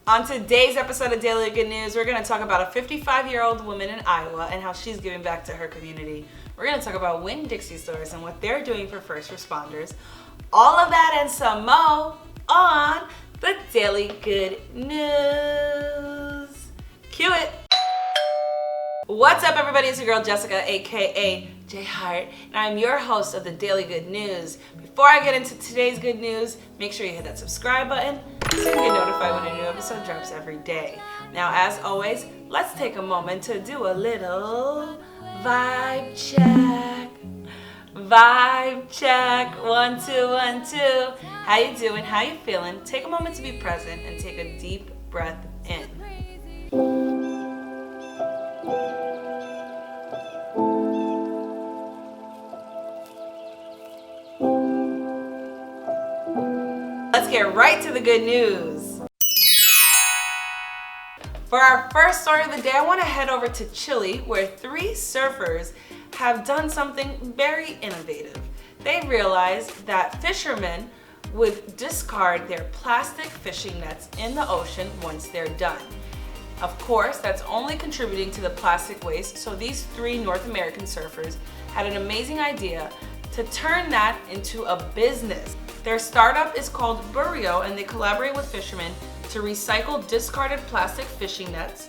On today's episode of Daily Good News, we're going to talk about a 55-year-old woman in Iowa and how she's giving back to her community. We're going to talk about winn-dixie stores and what they're doing for first responders. All of that and some more on the Daily Good News. Cue it! What's up, everybody? It's your girl Jessica, aka J Hart, and I'm your host of the Daily Good News. Before I get into today's good news, make sure you hit that subscribe button so you get notified when a new episode drops every day. Now, as always, let's take a moment to do a little vibe check. Vibe check. 1, 2, 1, 2. How you doing? How you feeling? Take a moment to be present and take a deep breath in. Let's get right to the good news. For our first story of the day, I want to head over to Chile, where 3 surfers have done something very innovative. They realized that fishermen would discard their plastic fishing nets in the ocean once they're done. Of course, that's only contributing to the plastic waste, so these 3 North American surfers had an amazing idea to turn that into a business. Their startup is called Burrito, and they collaborate with fishermen to recycle discarded plastic fishing nets.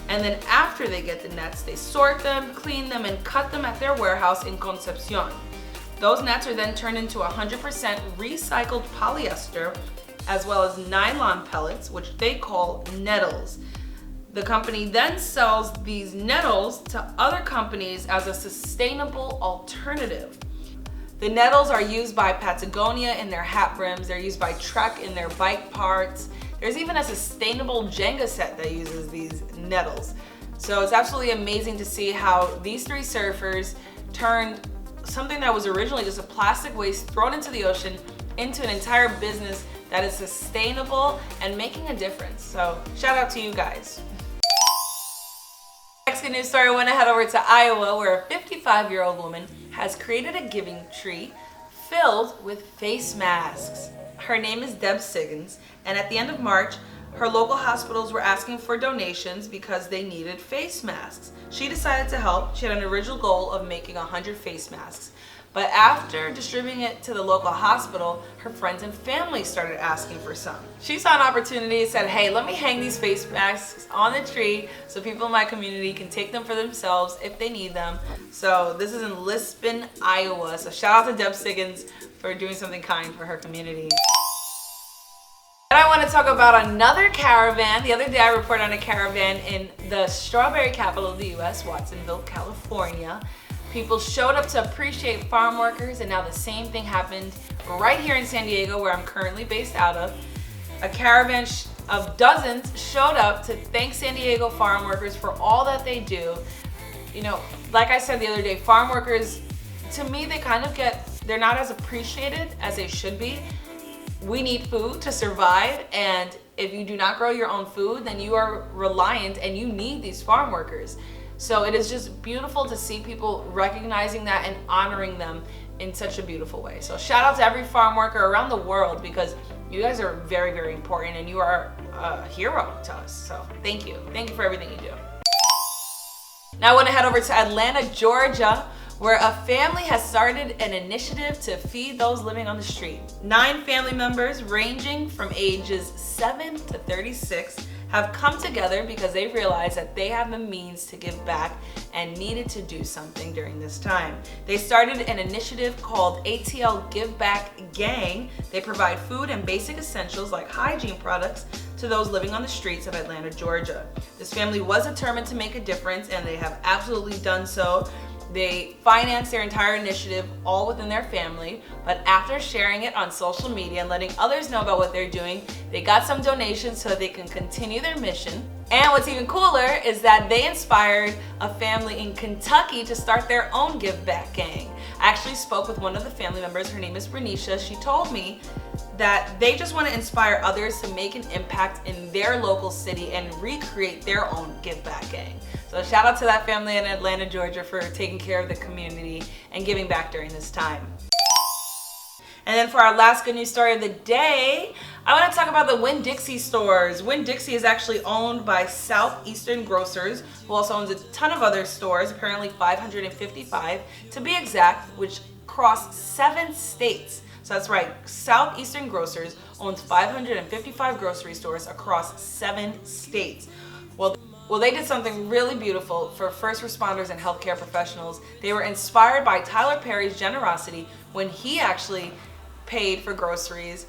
And then after they get the nets, they sort them, clean them, and cut them at their warehouse in Concepcion. Those nets are then turned into 100% recycled polyester, as well as nylon pellets, which they call nettles. The company then sells these nettles to other companies as a sustainable alternative. The nettles are used by Patagonia in their hat brims. They're used by Trek in their bike parts. There's even a sustainable Jenga set that uses these nettles. So it's absolutely amazing to see how these 3 surfers turned something that was originally just a plastic waste thrown into the ocean into an entire business that is sustainable and making a difference. So shout out to you guys. Next good news story, I want to head over to Iowa, where a 55-year-old woman has created a giving tree filled with face masks. Her name is Deb Siggins, and at the end of March, her local hospitals were asking for donations because they needed face masks. She decided to help. She had an original goal of making 100 face masks. But after distributing it to the local hospital, her friends and family started asking for some. She saw an opportunity and said, hey, let me hang these face masks on the tree so people in my community can take them for themselves if they need them. So this is in Lisbon, Iowa. So shout out to Deb Siggins for doing something kind for her community. And I want to talk about another caravan. The other day I reported on a caravan in the strawberry capital of the US, Watsonville, California. People showed up to appreciate farm workers, and now the same thing happened right here in San Diego, where I'm currently based out of. A caravan of dozens showed up to thank San Diego farm workers for all that they do. You know, like I said the other day, farm workers, to me, they're not as appreciated as they should be. We need food to survive, and if you do not grow your own food, then you are reliant and you need these farm workers. So it is just beautiful to see people recognizing that and honoring them in such a beautiful way. So shout out to every farm worker around the world, because you guys are very, very important and you are a hero to us. So thank you. Thank you for everything you do. Now I want to head over to Atlanta, Georgia, where a family has started an initiative to feed those living on the street. 9 family members ranging from ages 7 to 36 have come together because they realized that they have the means to give back and needed to do something during this time. They started an initiative called ATL Give Back Gang. They provide food and basic essentials like hygiene products to those living on the streets of Atlanta, Georgia. This family was determined to make a difference, and they have absolutely done so. They financed their entire initiative all within their family, but after sharing it on social media and letting others know about what they're doing, they got some donations so they can continue their mission. And what's even cooler is that they inspired a family in Kentucky to start their own Give Back Gang. I actually spoke with one of the family members. Her name is Renisha. She told me that they just want to inspire others to make an impact in their local city and recreate their own Give Back Gang. So shout out to that family in Atlanta, Georgia for taking care of the community and giving back during this time. And then for our last good news story of the day, I want to talk about the Winn-Dixie stores. Winn-Dixie is actually owned by Southeastern Grocers, who also owns a ton of other stores, apparently 555 to be exact, which cross 7 states. So that's right, Southeastern Grocers owns 555 grocery stores across 7 states. Well, they did something really beautiful for first responders and healthcare professionals. They were inspired by Tyler Perry's generosity when he actually paid for groceries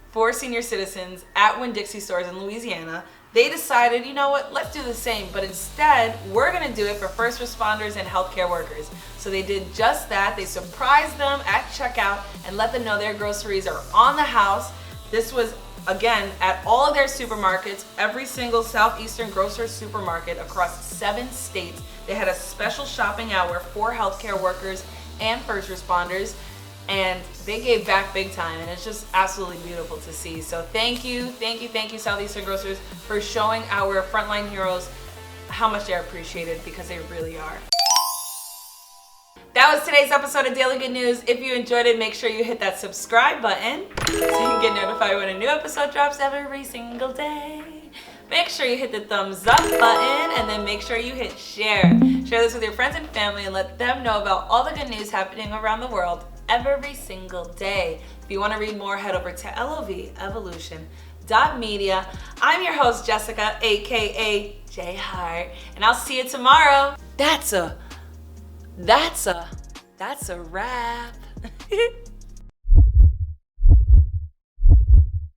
for senior citizens at Winn-Dixie stores in Louisiana. They decided, you know what, let's do the same, but instead, we're gonna do it for first responders and healthcare workers. So they did just that. They surprised them at checkout and let them know their groceries are on the house. This was, again, at all of their supermarkets, every single Southeastern Grocers supermarket across 7 states. They had a special shopping hour for healthcare workers and first responders, and they gave back big time, and it's just absolutely beautiful to see. So thank you, Southeastern Grocers, for showing our frontline heroes how much they're appreciated, because they really are. That was today's episode of Daily Good News. If you enjoyed it, make sure you hit that subscribe button so you can get notified when a new episode drops every single day. Make sure you hit the thumbs up button, and then make sure you hit share. Share this with your friends and family and let them know about all the good news happening around the world every single day. If you want to read more, head over to LovEvolution.media. I'm your host, Jessica, aka J Hart, and I'll see you tomorrow. That's a wrap.